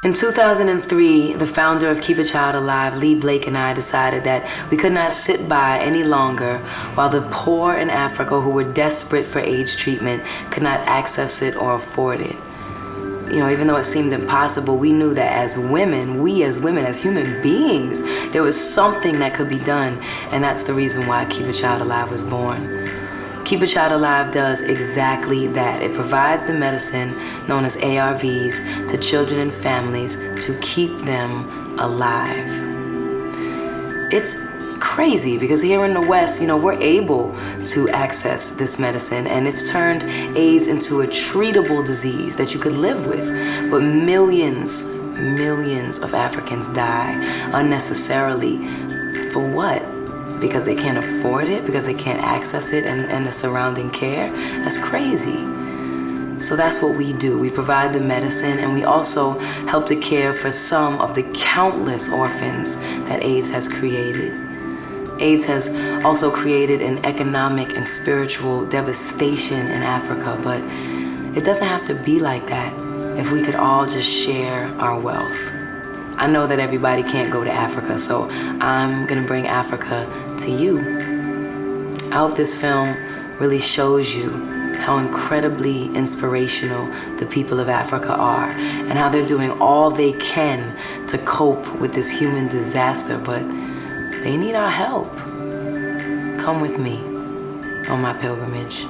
In 2003, the founder of Keep a Child Alive, Lee Blake, and I decided that we could not sit by any longer while the poor in Africa who were desperate for AIDS treatment could not access it or afford it. You know, even though it seemed impossible, we knew that as women, as human beings, there was something that could be done, and that's the reason why Keep a Child Alive was born. Keep a Child Alive does exactly that. It provides the medicine known as ARVs to children and families to keep them alive. It's crazy because here in the West, you know, we're able to access this medicine, and it's turned AIDS into a treatable disease that you could live with. But millions of Africans die unnecessarily. For what? Because they can't afford it, because they can't access it and the surrounding care. That's crazy. So that's what we do. We provide the medicine, and we also help to care for some of the countless orphans that AIDS has created. AIDS has also created an economic and spiritual devastation in Africa, but it doesn't have to be like that if we could all just share our wealth. I know that everybody can't go to Africa, so I'm gonna bring Africa to you. I hope this film really shows you how incredibly inspirational the people of Africa are and how they're doing all they can to cope with this human disaster, but they need our help. Come with me on my pilgrimage.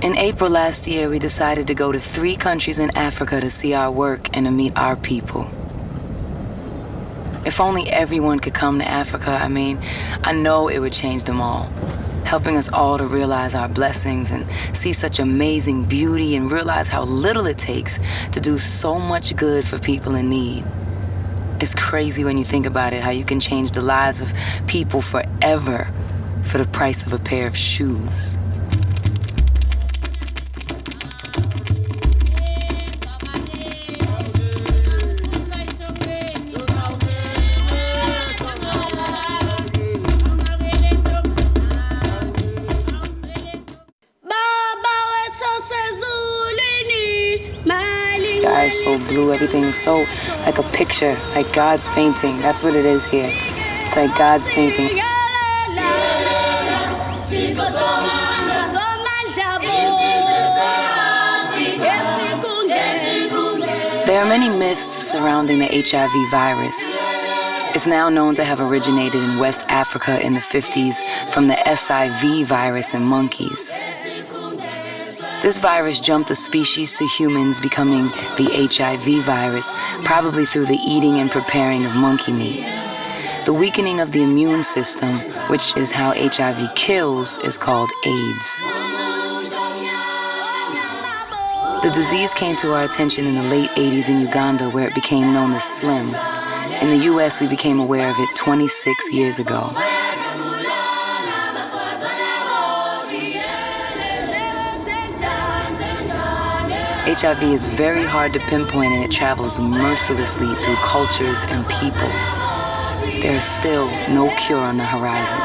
In April last year, we decided to go to 3 countries in Africa to see our work and to meet our people. If only everyone could come to Africa, I know it would change them all, helping us all to realize our blessings and see such amazing beauty and realize how little it takes to do so much good for people in need. It's crazy when you think about it, how you can change the lives of people forever for the price of a pair of shoes. Is so blue, everything is so like a picture, like God's painting. That's what it is here. It's like God's painting. There are many myths surrounding the HIV virus. It's now known to have originated in West Africa in the 50s from the SIV virus in monkeys. This virus jumped a species to humans, becoming the HIV virus, probably through the eating and preparing of monkey meat. The weakening of the immune system, which is how HIV kills, is called AIDS. The disease came to our attention in the late 80s in Uganda, where it became known as SLIM. In the US, we became aware of it 26 years ago. HIV is very hard to pinpoint, and it travels mercilessly through cultures and people. There's still no cure on the horizon.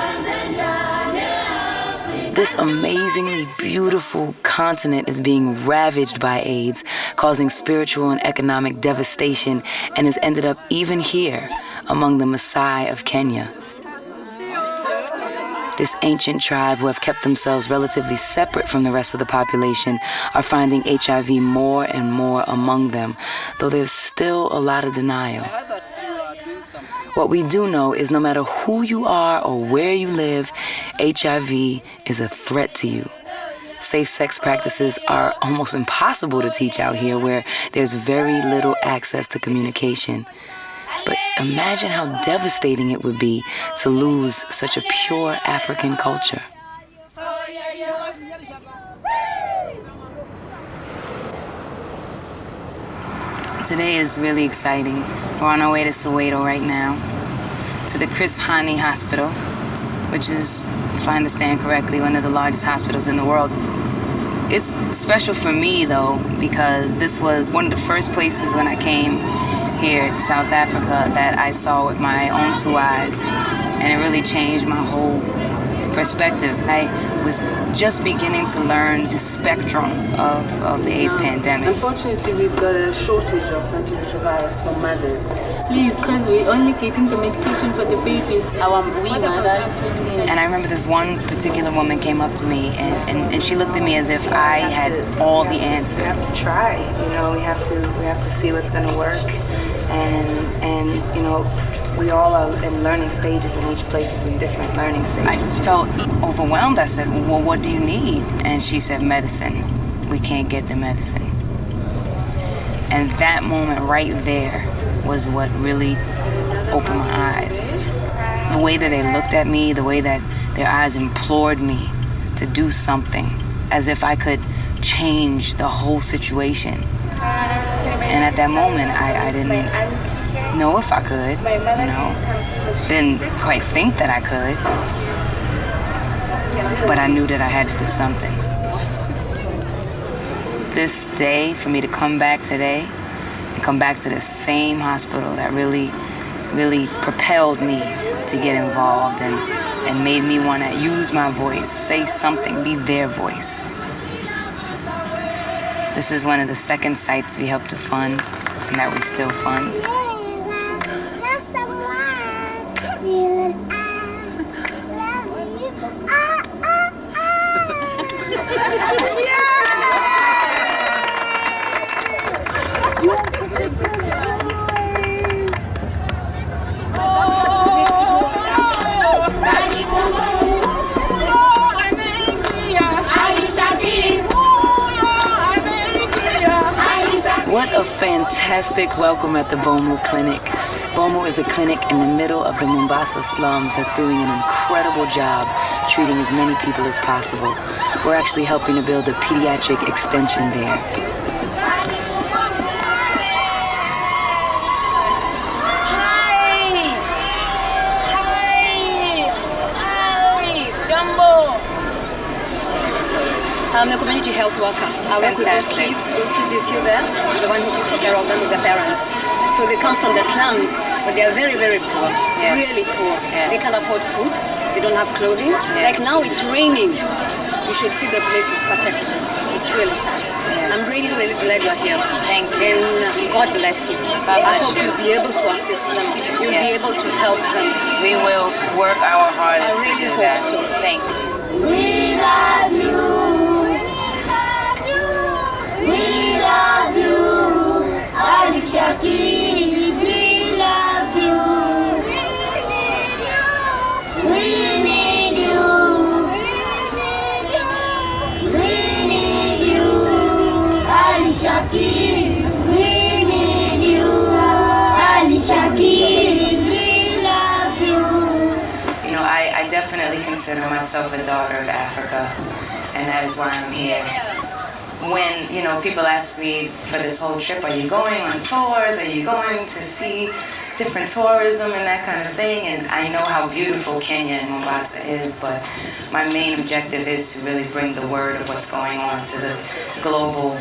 This amazingly beautiful continent is being ravaged by AIDS, causing spiritual and economic devastation, and has ended up even here among the Maasai of Kenya. This ancient tribe, who have kept themselves relatively separate from the rest of the population, are finding HIV more and more among them, though there's still a lot of denial. What we do know is no matter who you are or where you live, HIV is a threat to you. Safe sex practices are almost impossible to teach out here, where there's very little access to communication. But imagine how devastating it would be to lose such a pure African culture. Today is really exciting. We're on our way to Soweto right now, to the Chris Hani Hospital, which is, if I understand correctly, one of the largest hospitals in the world. It's special for me, though, because this was one of the first places when I came here to South Africa that I saw with my own 2 eyes, and it really changed my whole perspective. I was just beginning to learn the spectrum of the AIDS pandemic. Unfortunately, we've got a shortage of antiretrovirals for mothers. Please, because we're only getting the medication for the babies. Our mothers. And I remember this one particular woman came up to me and she looked at me as if I had all the answers. We have to try, we have to see what's going to work. And we all are in learning stages, and each place is in different learning stages. I felt overwhelmed. I said, well, what do you need? And she said, medicine. We can't get the medicine. And that moment right there was what really opened my eyes. The way that they looked at me, the way that their eyes implored me to do something, as if I could change the whole situation. And at that moment, I didn't know if I could, didn't quite think that I could, but I knew that I had to do something. This day, for me to come back today, and come back to the same hospital that really, really propelled me to get involved and made me want to use my voice, say something, be their voice. This is one of the second sites we helped to fund and that we still fund. What a fantastic welcome at the Buu Clinic. Buu is a clinic in the middle of the Mombasa slums that's doing an incredible job treating as many people as possible. We're actually helping to build a pediatric extension there. I'm the community health worker. I work with those kids you see there, the one who takes care of them with their parents. So they come from the slums, but they are very, very poor, really poor. Yes. They can't afford food, they don't have clothing. Yes. Like now it's raining. You should see the place is pathetic. It's really sad. Yes. I'm really, really glad you're here. Thank you. And God bless you. I hope you'll be able to assist them. You'll be able to help them. We will work our hardest to do that. So. Thank you. We love you. We love you, Alicia Keys, we love you. We need you. We need you, Alicia Keys, we need you. Alicia Keys, we love you. I definitely consider myself a daughter of Africa, and that is why I'm here. When, people ask me for this whole trip, are you going on tours? Are you going to see different tourism and that kind of thing? And I know how beautiful Kenya and Mombasa is, but my main objective is to really bring the word of what's going on to the global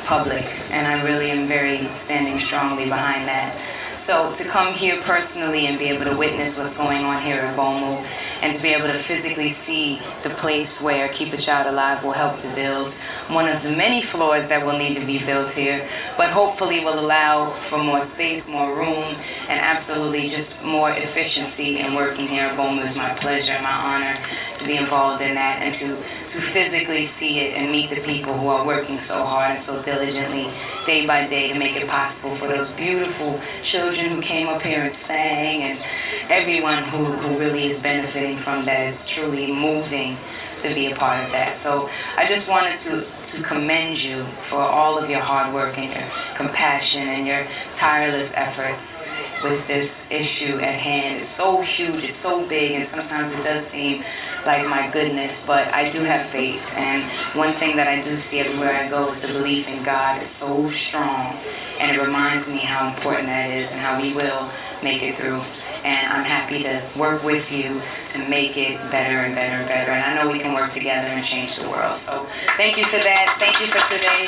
public. And I really am very standing strongly behind that. So to come here personally and be able to witness what's going on here in Buu, and to be able to physically see the place where Keep a Child Alive will help to build one of the many floors that will need to be built here, but hopefully will allow for more space, more room, and absolutely just more efficiency in working here at Buu is my pleasure and my honor to be involved in that, and to physically see it and meet the people who are working so hard and so diligently day by day to make it possible for those beautiful children who came up here and sang, and everyone who really is benefiting from that. It's truly moving to be a part of that. So I just wanted to commend you for all of your hard work and your compassion and your tireless efforts with this issue at hand. It's so huge, it's so big, and sometimes it does seem like, my goodness, but I do have faith. And one thing that I do see everywhere I go is the belief in God is so strong, and it reminds me how important that is and how we will make it through. And I'm happy to work with you to make it better and better and better. And I know we can work together and change the world. So thank you for that. Thank you for today.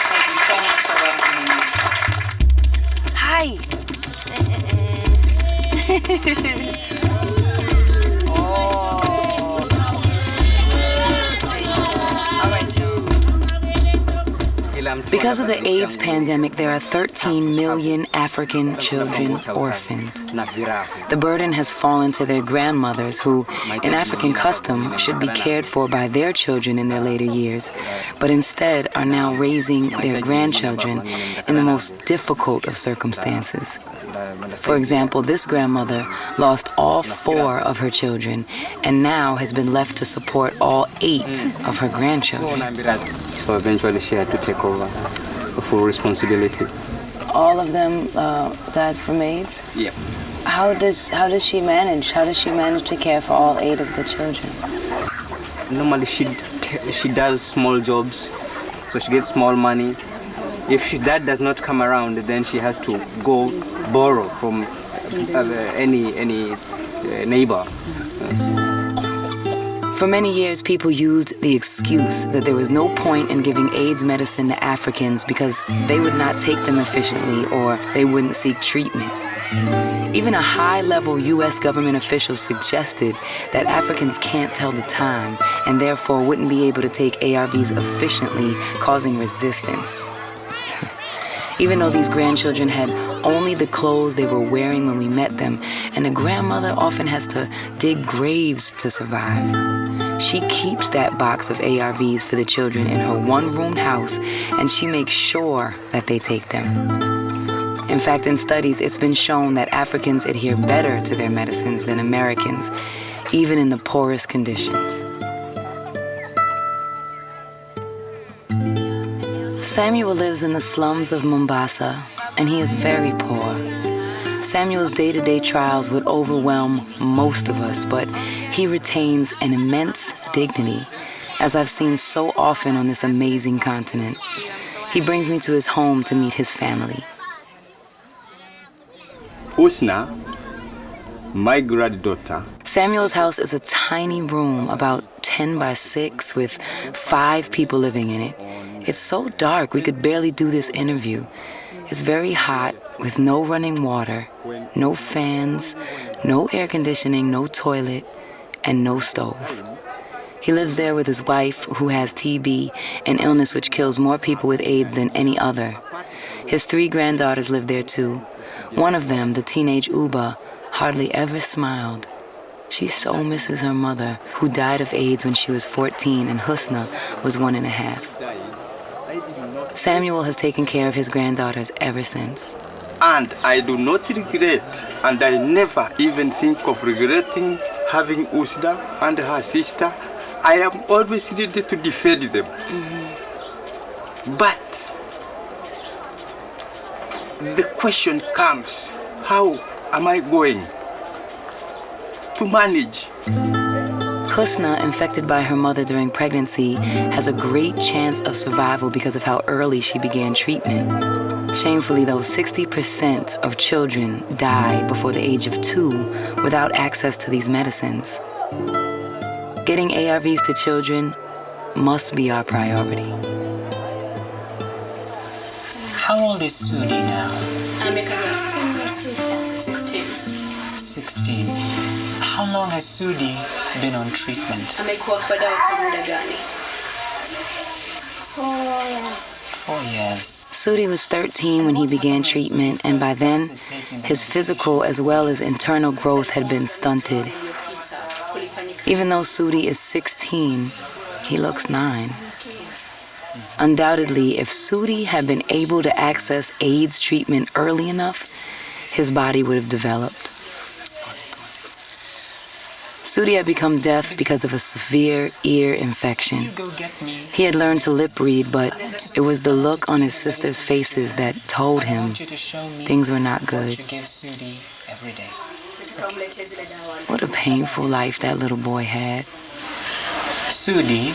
Thank you so much for welcoming me. Hi. Oh. Because of the AIDS pandemic, there are 13 million African children orphaned. The burden has fallen to their grandmothers who, in African custom, should be cared for by their children in their later years, but instead are now raising their grandchildren in the most difficult of circumstances. For example, this grandmother lost all 4 of her children and now has been left to support all 8 of her grandchildren. So eventually she had to take over the full responsibility. All of them died from AIDS? Yeah. How does she manage? How does she manage to care for all 8 of the children? Normally she does small jobs, so she gets small money. If that does not come around, then she has to go borrow from any neighbor. For many years, people used the excuse that there was no point in giving AIDS medicine to Africans because they would not take them efficiently or they wouldn't seek treatment. Even a high-level U.S. government official suggested that Africans can't tell the time and therefore wouldn't be able to take ARVs efficiently, causing resistance. Even though these grandchildren had only the clothes they were wearing when we met them, and the grandmother often has to dig graves to survive, she keeps that box of ARVs for the children in her one-room house, and she makes sure that they take them. In fact, in studies, it's been shown that Africans adhere better to their medicines than Americans, even in the poorest conditions. Samuel lives in the slums of Mombasa, and he is very poor. Samuel's day-to-day trials would overwhelm most of us, but he retains an immense dignity, as I've seen so often on this amazing continent. He brings me to his home to meet his family. Usna, my granddaughter. Samuel's house is a tiny room, about 10 by 6, with 5 people living in it. It's so dark we could barely do this interview. It's very hot, with no running water, no fans, no air conditioning, no toilet, and no stove. He lives there with his wife, who has TB, an illness which kills more people with AIDS than any other. His 3 granddaughters live there too. One of them, the teenage Uba, hardly ever smiled. She so misses her mother, who died of AIDS when she was 14 and Husna was 1.5. Samuel has taken care of his granddaughters ever since. And I do not regret, and I never even think of regretting having Usna and her sister. I am always ready to defend them. Mm-hmm. But the question comes, how am I going to manage? Husna, infected by her mother during pregnancy, has a great chance of survival because of how early she began treatment. Shamefully, though, 60% of children die before the age of 2 without access to these medicines. Getting ARVs to children must be our priority. How old is Sudi now? 16. How long has Sudi been on treatment? 4 years. 4 years. Sudi was 13 when he began treatment, and by then, his physical as well as internal growth had been stunted. Even though Sudi is 16, he looks 9. Undoubtedly, if Sudi had been able to access AIDS treatment early enough, his body would have developed. Sudi had become deaf because of a severe ear infection. He had learned to lip read, but it was the look on his sisters' faces that told him things were not good. What a painful life that little boy had. Sudi,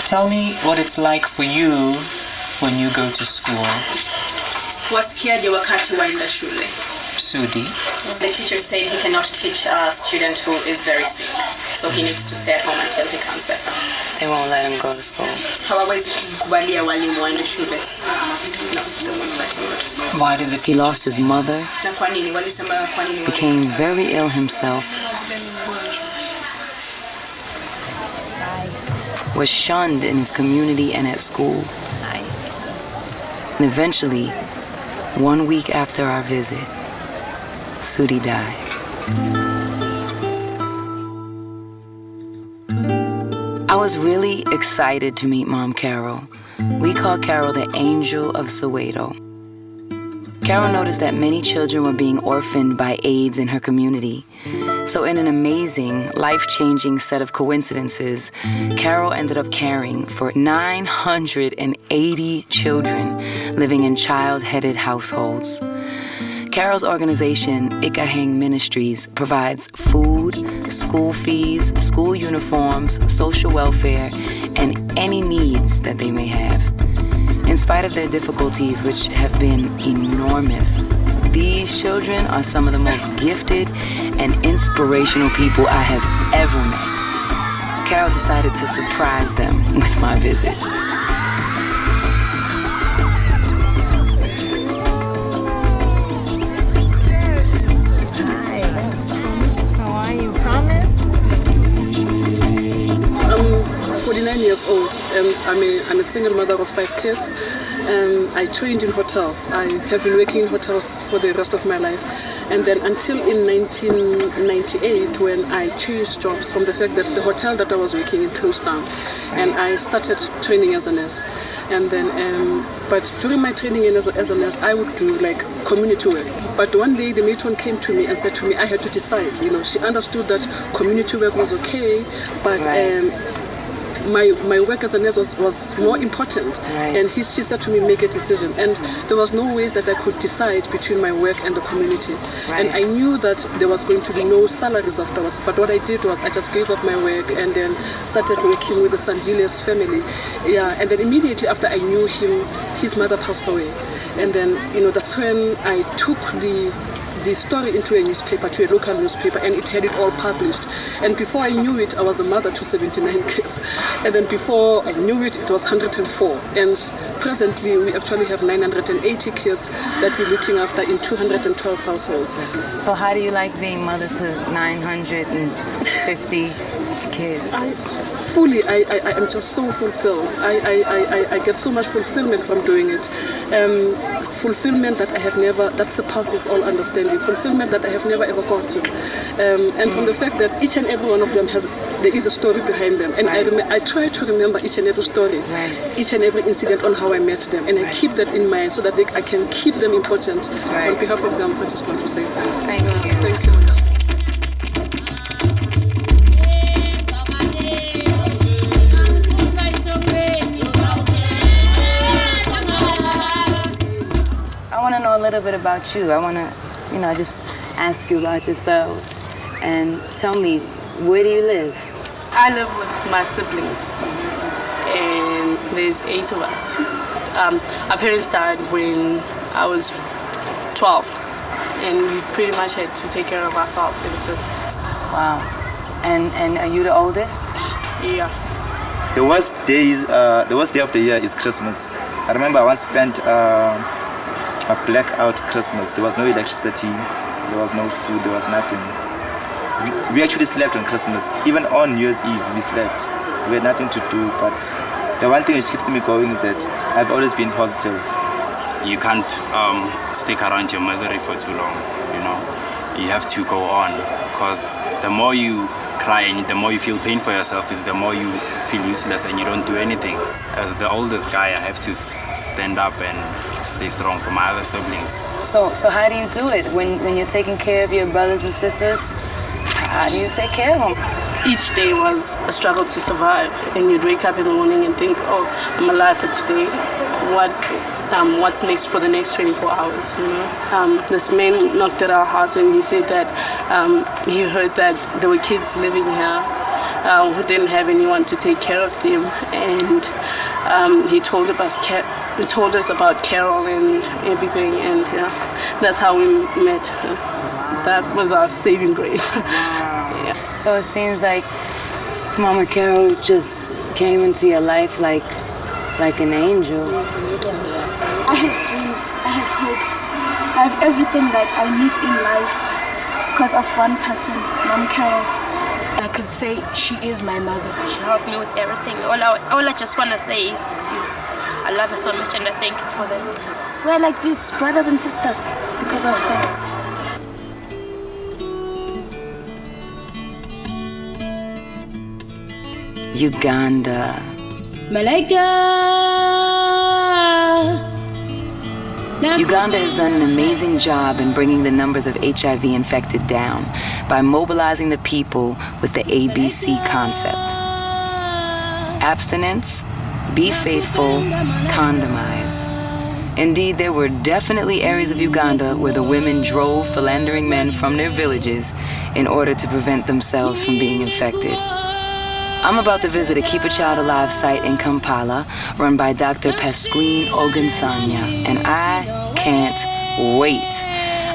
tell me what it's like for you when you go to school. Sudi. The teacher said he cannot teach a student who is very sick, so he needs to stay at home until he becomes better. They won't let him go to school. No, they won't let him go to school. Why did the He lost his mother, became very ill himself, was shunned in his community and at school. And eventually, 1 week after our visit, Sudi died. I was really excited to meet Mom Carol. We call Carol the Angel of Soweto. Carol noticed that many children were being orphaned by AIDS in her community. So in an amazing, life-changing set of coincidences, Carol ended up caring for 980 children living in child-headed households. Carol's organization, Ikahang Ministries, provides food, school fees, school uniforms, social welfare, and any needs that they may have. In spite of their difficulties, which have been enormous, these children are some of the most gifted and inspirational people I have ever met. Carol decided to surprise them with my visit. How are you? Promise? I'm 49 years old and I'm a single mother of 5 kids. I trained in hotels. I have been working in hotels for the rest of my life. And then until in 1998 when I changed jobs from the fact that the hotel that I was working in closed down. And I started training as a nurse. And then, but during my training as a nurse, I would do like community work. But one day the matron came to me and said to me, I had to decide. You know, she understood that community work was okay, but my work as a nurse was more important. And she said to me, make a decision. And there was no ways that I could decide between my work and the community. And I knew that there was going to be no salaries afterwards. But what I did was I just gave up my work and then started working with the Sandilia's family. Yeah, and then immediately after I knew him, his mother passed away. And then, you know, that's when I took the story into a newspaper, to a local newspaper, and it had it all published. And before I knew it, I was a mother to 79 kids. And then before I knew it, it was 104. And presently, we actually have 980 kids that we're looking after in 212 households. So how do you like being mother to 950 kids? I am just so fulfilled. I get so much fulfillment from doing it. Fulfillment that that surpasses all understanding. Fulfillment that I have never ever gotten. And from the fact that each and every one of them there is a story behind them. And I try to remember each and every story, each and every incident on how I met them. And I keep that in mind so that I can keep them important. On behalf of them, I just want to say thanks. Thank you. Thank you. I want to know a little bit about you. I want to, just ask you about yourselves and tell me, where do you live? I live with my siblings, and there's 8 of us. Our parents died when I was 12, and we pretty much had to take care of ourselves ever since. Wow. And are you the oldest? Yeah. The worst day of the year is Christmas. I remember I once spent a blackout Christmas. There was no electricity, there was no food, there was nothing. We actually slept on Christmas. Even on New Year's Eve, we slept. We had nothing to do, but the one thing that keeps me going is that I've always been positive. You can't stick around your misery for too long, You have to go on, because the more you cry and the more you feel pain for yourself is the more you feel useless and you don't do anything. As the oldest guy, I have to stand up and stay strong for my other siblings. So how do you do it when you're taking care of your brothers and sisters? How do you take care of them? Each day was a struggle to survive, and you'd wake up in the morning and think, oh, I'm alive for today. What's next for the next 24 hours, This man knocked at our house and he said that he heard that there were kids living here who didn't have anyone to take care of them, and he told us about Carol and everything, and that's how we met. That was our saving grace. Yeah. So it seems like Mama Carol just came into your life like an angel. I have dreams, I have hopes, I have everything that I need in life because of one person, Mom Carol. I could say she is my mother. She helped me with everything. All I just want to say is I love her so much and I thank her for that. We're like these brothers and sisters because of her. Uganda. Uganda has done an amazing job in bringing the numbers of HIV infected down by mobilizing the people with the ABC concept. Abstinence, be faithful, condomize. Indeed, there were definitely areas of Uganda where the women drove philandering men from their villages in order to prevent themselves from being infected. I'm about to visit a Keep a Child Alive site in Kampala run by Dr. Pasquine Ogunsanya, and I can't wait.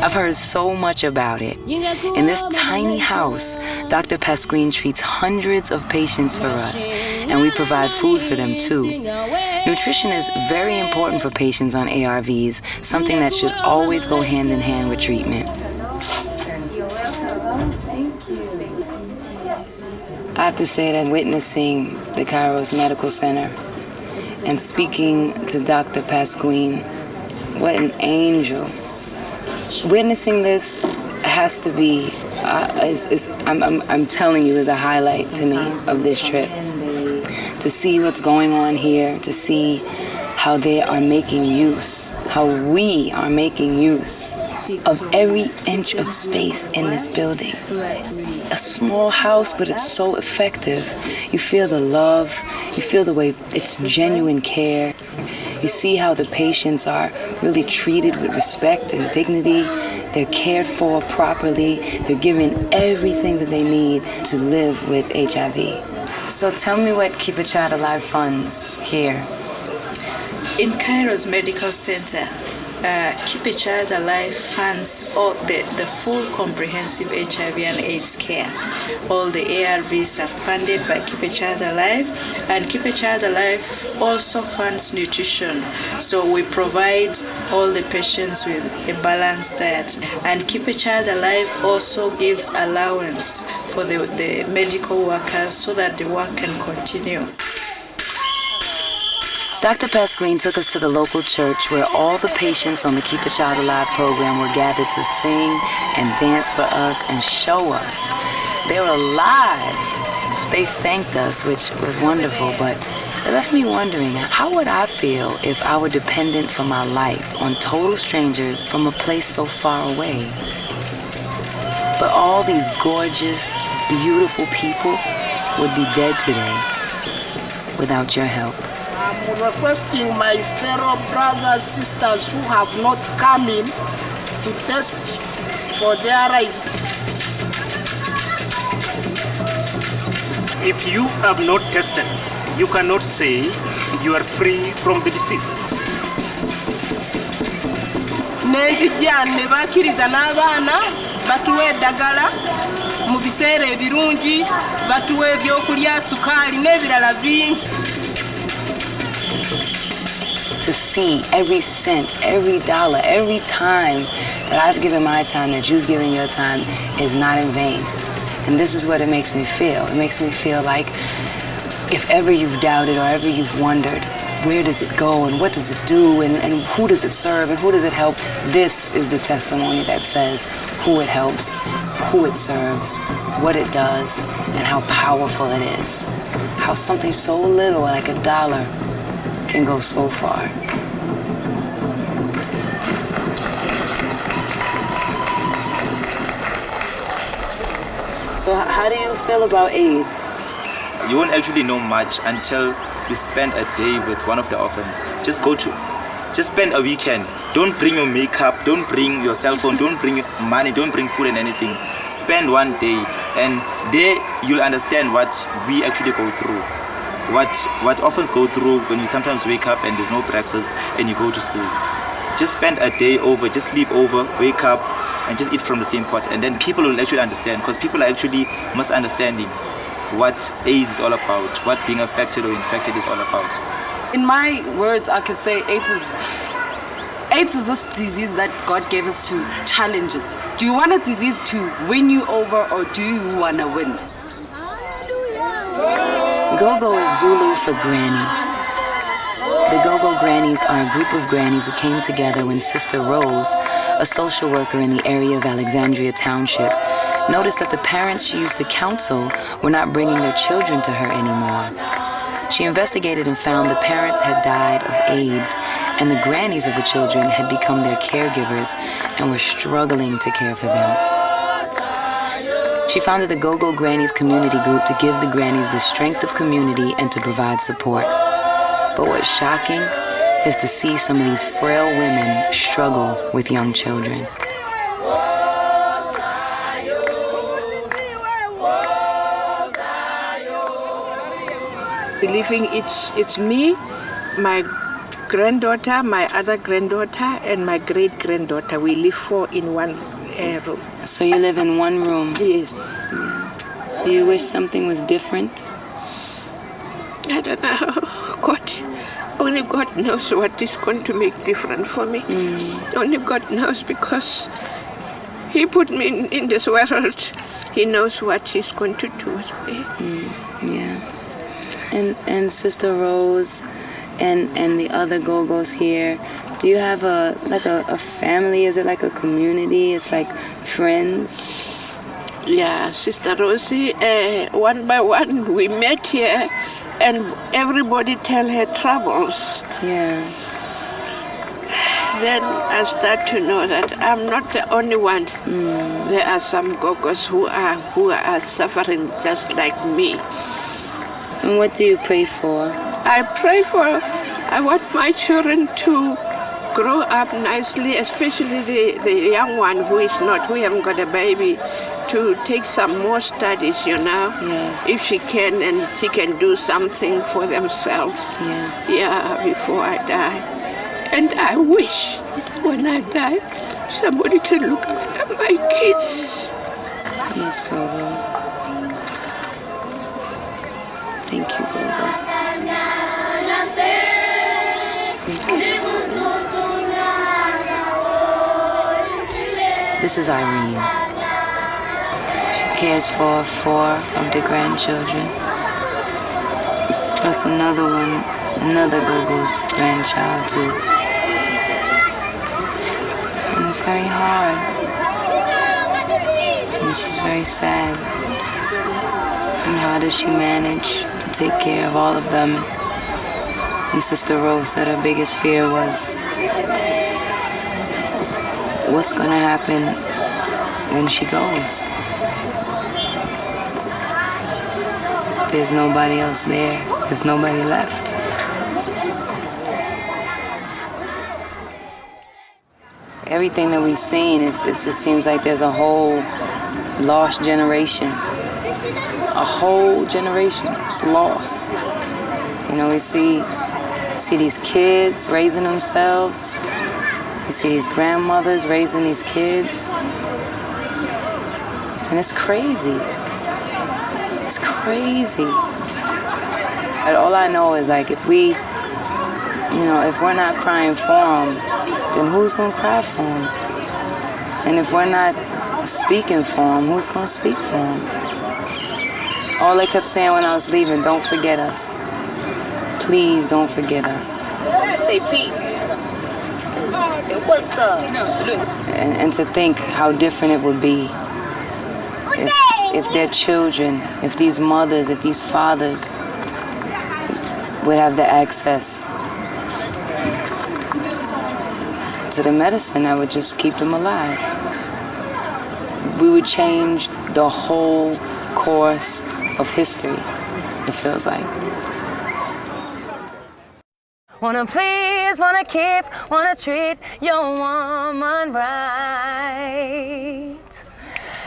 I've heard so much about it. In this tiny house, Dr. Pasquine treats hundreds of patients for us, and we provide food for them too. Nutrition is very important for patients on ARVs, something that should always go hand in hand with treatment. I have to say that witnessing the Kairos Medical Center and speaking to Dr. Pasquine, what an angel. Witnessing this has to be, I'm telling you, is a highlight to me of this trip. To see what's going on here, to see how they are making use, how we are making use of every inch of space in this building. A small house, but it's so effective. You feel the love, you feel the way it's genuine care. You see how the patients are really treated with respect and dignity. They're cared for properly. They're given everything that they need to live with HIV. So tell me what Keep a Child Alive funds here. In Kairos Medical Center, Keep a Child Alive funds all the full comprehensive HIV and AIDS care. All the ARVs are funded by Keep a Child Alive, and Keep a Child Alive also funds nutrition. So we provide all the patients with a balanced diet, and Keep a Child Alive also gives allowance for the medical workers so that the work can continue. Dr. Pasquine took us to the local church where all the patients on the Keep a Child Alive program were gathered to sing and dance for us and show us. They were alive. They thanked us, which was wonderful, but it left me wondering, how would I feel if I were dependent for my life on total strangers from a place so far away? But all these gorgeous, beautiful people would be dead today without your help. I'm requesting my fellow brothers, sisters who have not come in to test for their lives. If you have not tested, you cannot say you are free from the disease. Nenzijja ne bakkiriza n'abaana batuwa eddagala mu biseera ebirungi, batuwa ebyokulya, sukaali n'ebirala bingi. To see every cent, every dollar, every time that I've given my time, that you've given your time, is not in vain. And this is what it makes me feel. It makes me feel like if ever you've doubted or ever you've wondered, where does it go and what does it do and who does it serve and who does it help? This is the testimony that says who it helps, who it serves, what it does, and how powerful it is. How something so little like $1 can go so far. So how do you feel about AIDS? You won't actually know much until you spend a day with one of the orphans. Just spend a weekend. Don't bring your makeup, don't bring your cell phone, don't bring money, don't bring food and anything. Spend one day, and there you'll understand what we actually go through. What orphans go through when you sometimes wake up and there's no breakfast and you go to school. Just spend a day over, just sleep over, wake up, and just eat from the same pot, and then people will actually understand, because people are actually misunderstanding what AIDS is all about, what being affected or infected is all about. In my words, I could say AIDS is this disease that God gave us to challenge it. Do you want a disease to win you over, or do you want to win? Go-go is Zulu for granny. The Go-Go Grannies are a group of grannies who came together when Sister Rose, a social worker in the area of Alexandria Township, noticed that the parents she used to counsel were not bringing their children to her anymore. She investigated and found the parents had died of AIDS, and the grannies of the children had become their caregivers and were struggling to care for them. She founded the Go-Go Grannies community group to give the grannies the strength of community and to provide support. But what's shocking is to see some of these frail women struggle with young children. Believing it's me, my granddaughter, my other granddaughter, and my great-granddaughter. We live 4 in one room. So you live in one room? Yes. Do you wish something was different? I don't know. God, only God knows what is going to make different for me. Only God knows, because He put me in this world. He knows what He's going to do with me. Yeah. And Sister Rose and the other Go-Go's here, do you have a family? Is it like a community? It's like friends? Yeah, Sister Rosie, one by one we met here, and everybody tell her troubles. Yeah. Then I start to know that I'm not the only one. There are some Go-Go's who are suffering just like me. And what do you pray for? I want my children to grow up nicely, especially the young one who haven't got a baby, to take some more studies, Yes. if she can, and she can do something for themselves. Yes. Yeah, before I die. And I wish when I die, somebody can look after my kids. Yes, Go-Go. Thank you, Go-Go. This is Irene. She cares for 4 of the grandchildren, plus another Go-Go's grandchild too. And it's very hard. And she's very sad. And how does she manage to take care of all of them? And Sister Rose said her biggest fear was, what's gonna happen when she goes? There's nobody else there. There's nobody left. Everything that we've seen, it just seems like there's a whole lost generation. A whole generation is lost. We see these kids raising themselves. We see these grandmothers raising these kids. And it's crazy. It's crazy. But all I know is, like, if we're not crying for them, then who's gonna cry for them? And if we're not speaking for them, who's gonna speak for them? All they kept saying when I was leaving, don't forget us. Please don't forget us. Say peace. Say what's up. And to think how different it would be if their children, if these mothers, if these fathers would have the access to the medicine that would just keep them alive. We would change the whole course of history, it feels like. Wanna please, wanna keep, wanna treat your woman right.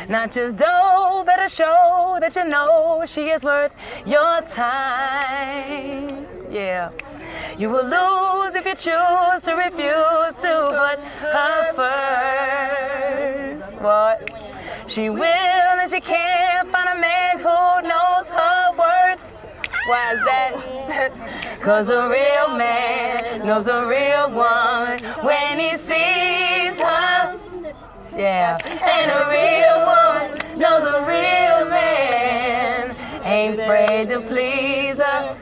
Not just dough, better show that you know she is worth your time. Yeah. You will lose if you choose to refuse to put her first. What? She will and she can't find a man who knows her worth. Why is that? 'Cause a real man knows a real woman when he sees her. Yeah. And a real woman knows a real man ain't afraid to please her.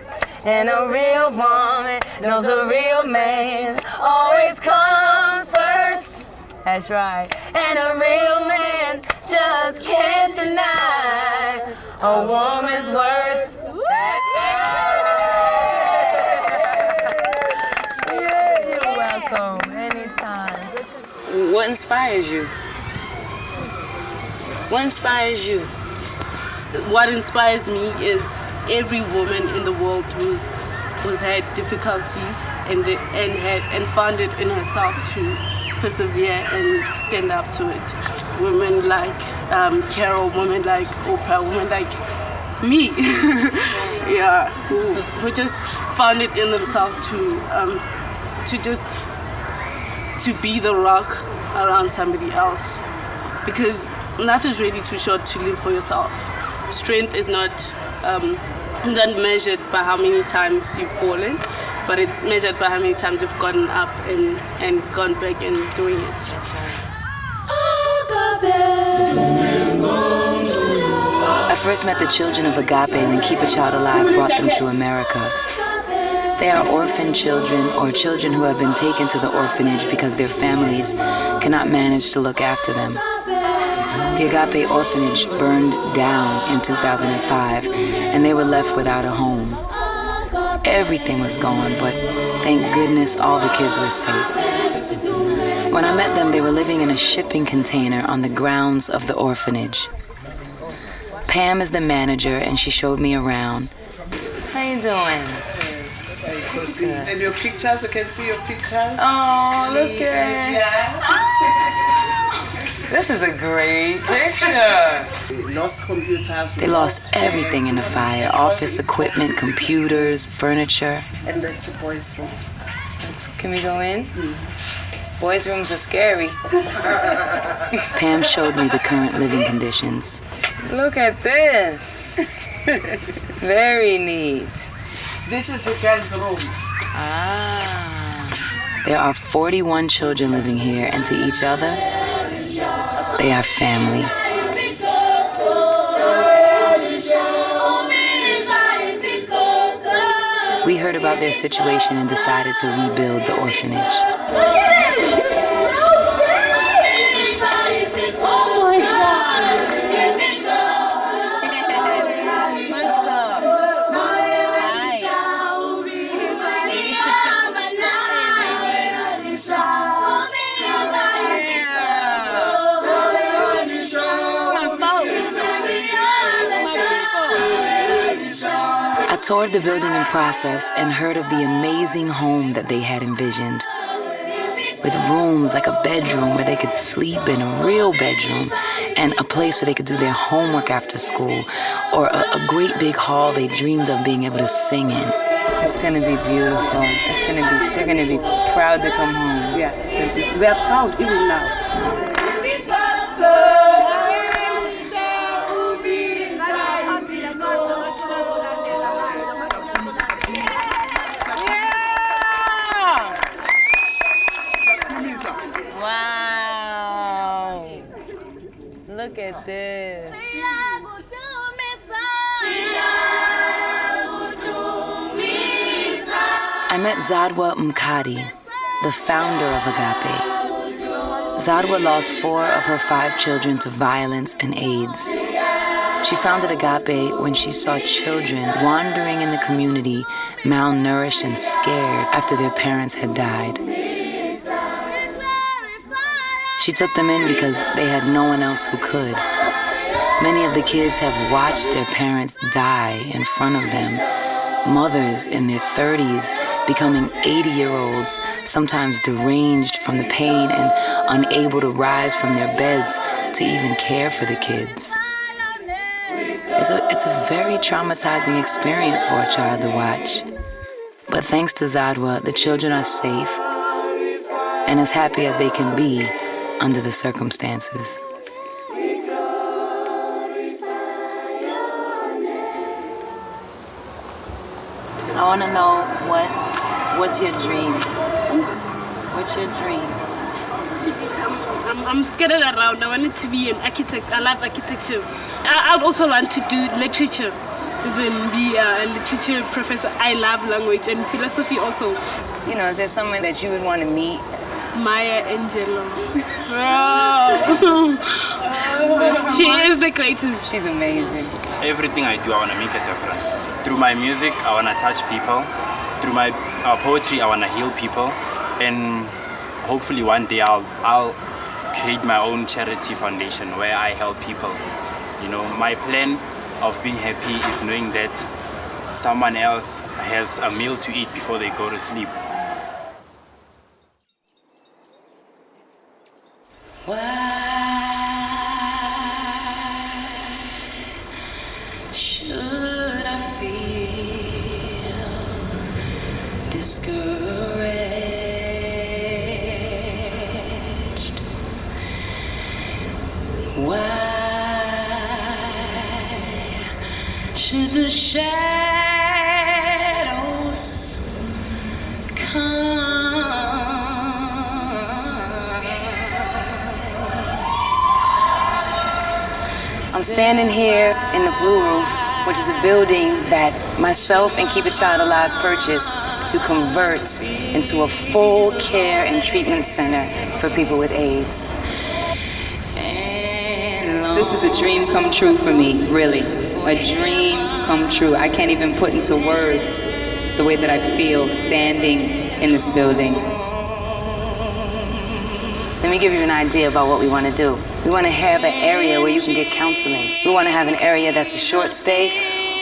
And a real woman knows a real man always comes first. That's right. And a real man just can't deny a woman's worth. That's it. Yeah, you're welcome. Anytime. What inspires you? What inspires you? What inspires me is every woman in the world who's had difficulties and found it in herself to persevere and stand up to it. Women like Carol, women like Oprah, women like me, yeah, who just found it in themselves to be the rock around somebody else, because life is really too short to live for yourself. Strength is not measured by how many times you've fallen, but it's measured by how many times you've gotten up and gone back and doing it. I first met the children of Agape when Keep a Child Alive brought them to America. They are orphan children or children who have been taken to the orphanage because their families cannot manage to look after them. The Agape orphanage burned down in 2005 and they were left without a home. Everything was gone, but thank goodness all the kids were safe. When I met them, they were living in a shipping container on the grounds of the orphanage. Pam is the manager and she showed me around. How you doing? And your pictures, you can see your pictures. Oh, look at this is a great picture. Lost computers. They lost everything in the fire. Office equipment, computers, furniture. And that's a boys' room. Can we go in? Boys' rooms are scary. Pam showed me the current living conditions. Look at this. Very neat. This is the girls' room. There are 41 children living here, and to each other, they are family. We heard about their situation and decided to rebuild the orphanage. I toured the building in process and heard of the amazing home that they had envisioned. With rooms like a bedroom where they could sleep in a real bedroom, and a place where they could do their homework after school, or a great big hall they dreamed of being able to sing in. It's gonna be beautiful. They're gonna be proud to come home. Yeah, they're proud even now. Wow! Look at this. I met Zadwa Mkadi, the founder of Agape. Zadwa lost 4 of her 5 children to violence and AIDS. She founded Agape when she saw children wandering in the community, malnourished and scared after their parents had died. She took them in because they had no one else who could. Many of the kids have watched their parents die in front of them. Mothers in their 30s becoming 80-year-olds, sometimes deranged from the pain and unable to rise from their beds to even care for the kids. It's a very traumatizing experience for a child to watch. But thanks to Zadwa, the children are safe and as happy as they can be under the circumstances. I want to know what's your dream? What's your dream? I'm scattered around. I wanted to be an architect. I love architecture. I'd also want to do literature. is in be a literature professor. I love language and philosophy also. You know, is there someone that you would want to meet? Maya Angelou. Wow. She is the greatest. She's amazing. Everything I do, I want to make a difference. Through my music, I want to touch people. Through my poetry, I want to heal people. And hopefully one day I'll create my own charity foundation where I help people. You know, my plan of being happy is knowing that someone else has a meal to eat before they go to sleep. Why should I feel discouraged? Why should the shadows come? I'm standing here in the Blue Roof, which is a building that myself and Keep a Child Alive purchased to convert into a full care and treatment center for people with AIDS. This is a dream come true for me, really. A dream come true. I can't even put into words the way that I feel standing in this building. Let me give you an idea about what we want to do. We want to have an area where you can get counseling. We want to have an area that's a short stay,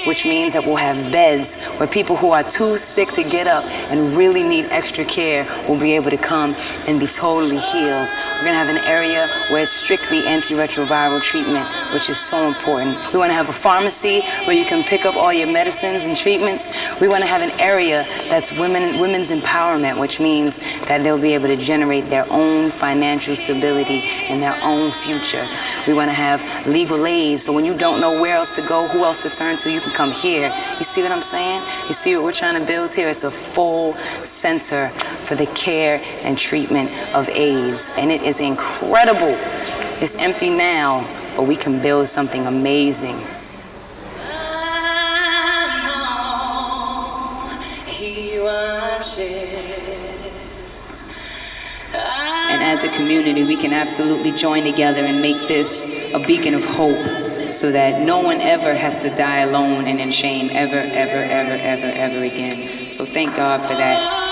which means that we'll have beds where people who are too sick to get up and really need extra care will be able to come and be totally healed. We're going to have an area where it's strictly antiretroviral treatment, which is so important. We want to have a pharmacy where you can pick up all your medicines and treatments. We want to have an area that's women's empowerment, which means that they'll be able to generate their own financial stability and their own future. We want to have legal aid, so when you don't know where else to go, who else to turn to, you can come here. You see what I'm saying? You see what we're trying to build here? It's a full center for the care and treatment of AIDS, and it is incredible. It's empty now, but we can build something amazing. And as a community, we can absolutely join together and make this a beacon of hope so that no one ever has to die alone and in shame ever, ever, ever, ever, ever again. So thank God for that.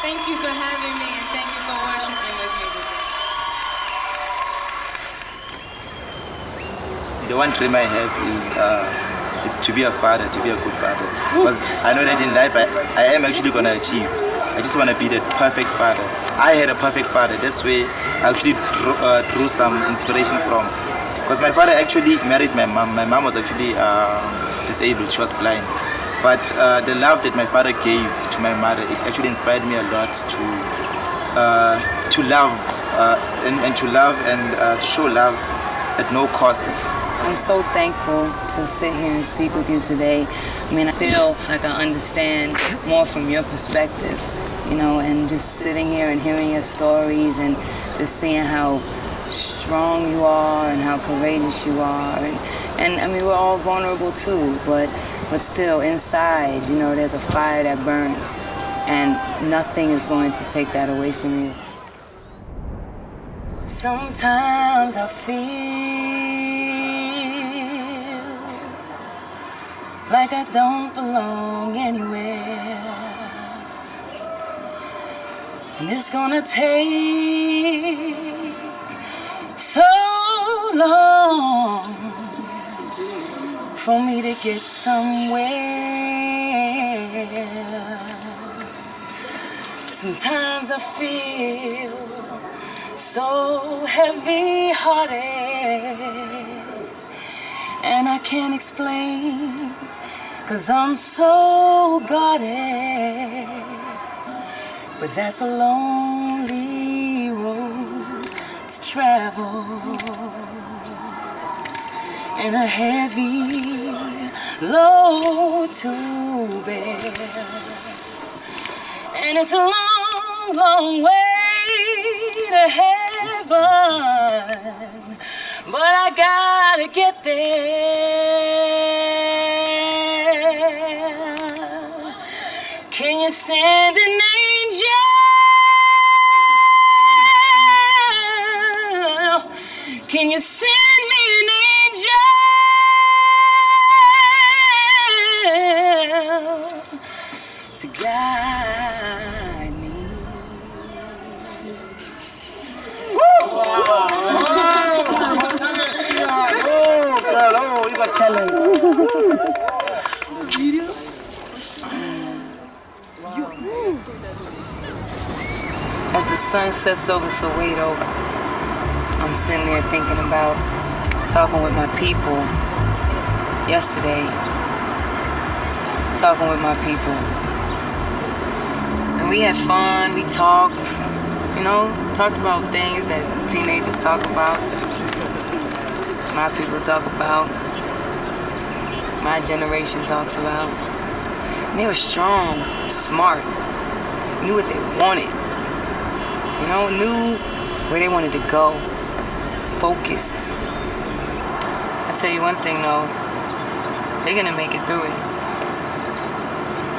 Thank you for having me, and thank you for worshiping with me today. The one dream I have is it's to be a father, to be a good father. Because I know that in life I am actually going to achieve. I just want to be the perfect father. I had a perfect father. That's where I actually drew some inspiration from. Because my father actually married my mom. My mom was actually disabled. She was blind. But the love that my father gave to my mother, it actually inspired me a lot to love and to love and to show love at no cost. I'm so thankful to sit here and speak with you today. I mean, I feel like I understand more from your perspective, you know, and just sitting here and hearing your stories and just seeing how strong you are and how courageous you are. And I mean, we're all vulnerable too, but still inside, you know, there's a fire that burns, and nothing is going to take that away from you. Sometimes I feel like I don't belong anywhere, and it's gonna take so long for me to get somewhere. Sometimes I feel so heavy-hearted, and I can't explain, 'cause I'm so guarded. But that's a lonely road to travel and a heavy load to bear. And it's a long, long way to heaven, but I gotta get there. Can you send an angel? Can you send me an angel to guide me? Oh, you got challenge. As the sun sets over Soweto, I'm sitting there thinking about talking with my people yesterday. Talking with my people. And we had fun, we talked, talked about things that teenagers talk about, my people talk about, my generation talks about. And they were strong, smart, knew what they wanted, knew where they wanted to go, focused. I tell you one thing though, they're gonna make it through it.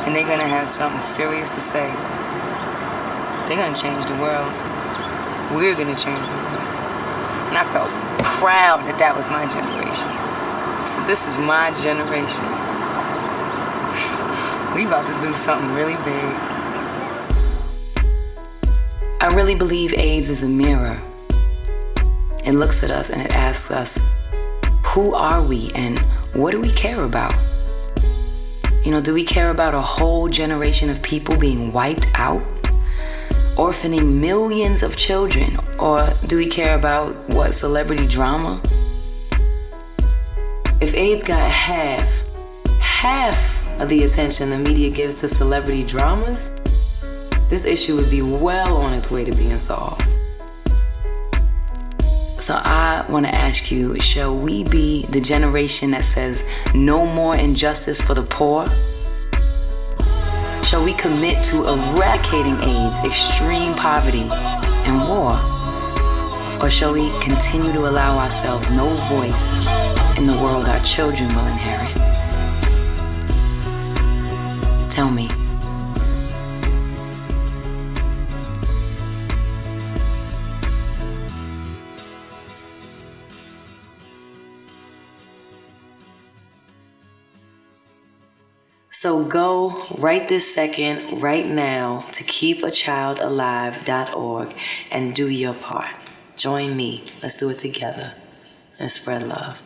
And they're gonna have something serious to say. They're gonna change the world. We're gonna change the world. And I felt proud that that was my generation. So this is my generation. We about to do something really big. I really believe AIDS is a mirror. It looks at us and it asks us, who are we and what do we care about? Do we care about a whole generation of people being wiped out? Orphaning millions of children? Or do we care about, celebrity drama? If AIDS got half of the attention the media gives to celebrity dramas, this issue would be well on its way to being solved. So I want to ask you, shall we be the generation that says no more injustice for the poor? Shall we commit to eradicating AIDS, extreme poverty, and war? Or shall we continue to allow ourselves no voice in the world our children will inherit? Tell me. So go right this second, right now, to keepachildalive.org and do your part. Join me. Let's do it together and spread love.